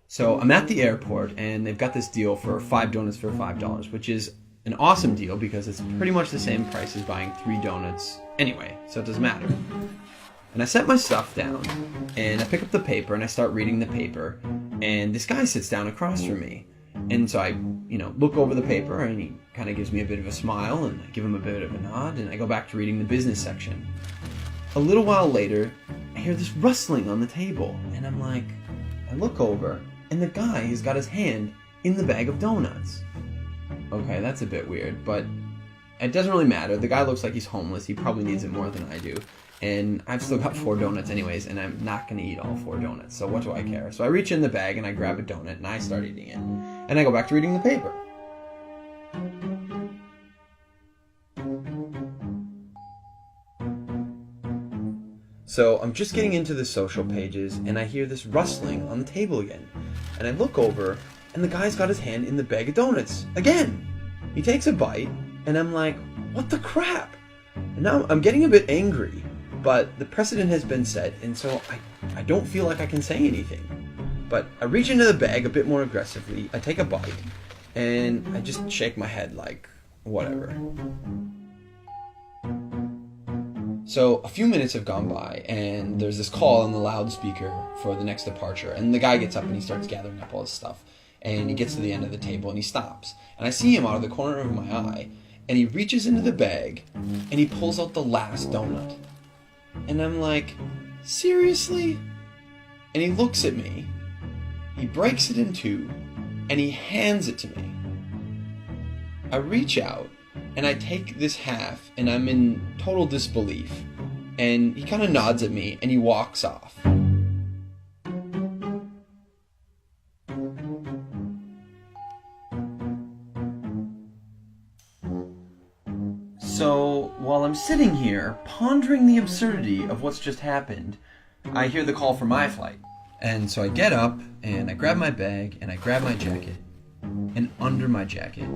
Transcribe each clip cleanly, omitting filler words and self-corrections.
So I'm at the airport and they've got this deal for 5 donuts for $5, which is an awesome deal because it's pretty much the same price as buying 3 donuts anyway, so it doesn't matter. And I set my stuff down and I pick up the paper and I start reading the paper, and this guy sits down across from me. And so I, look over the paper and he kind of gives me a bit of a smile and I give him a bit of a nod and I go back to reading the business section. A little while later, I hear this rustling on the table and I'm like, I look over and the guy has got his hand in the bag of donuts. Okay, that's a bit weird, but it doesn't really matter. The guy looks like he's homeless. He probably needs it more than I do. And I've still got 4 donuts anyways, and I'm not going to eat all 4 donuts, so what do I care? So I reach in the bag and I grab a donut and I start eating it. And I go back to reading the paper. So I'm just getting into the social pages and I hear this rustling on the table again. And I look over and the guy's got his hand in the bag of donuts again. He takes a bite and I'm like, what the crap? And now I'm getting a bit angry, but the precedent has been set and so I don't feel like I can say anything. But I reach into the bag a bit more aggressively, I take a bite, and I just shake my head like, whatever. So a few minutes have gone by, and there's this call on the loudspeaker for the next departure, and the guy gets up and he starts gathering up all his stuff, and he gets to the end of the table and he stops. And I see him out of the corner of my eye, and he reaches into the bag, and he pulls out the last donut. And I'm like, seriously? And he looks at me, he breaks it in two, and he hands it to me. I reach out, and I take this half, and I'm in total disbelief. And he kind of nods at me, and he walks off. So, while I'm sitting here, pondering the absurdity of what's just happened, I hear the call for my flight. And so I get up, and I grab my bag, and I grab my jacket. And under my jacket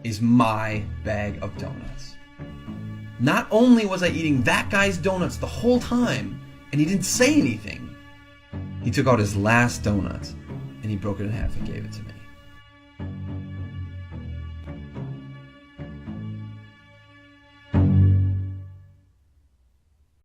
is my bag of donuts. Not only was I eating that guy's donuts the whole time, and he didn't say anything, he took out his last donut, and he broke it in half and gave it to me.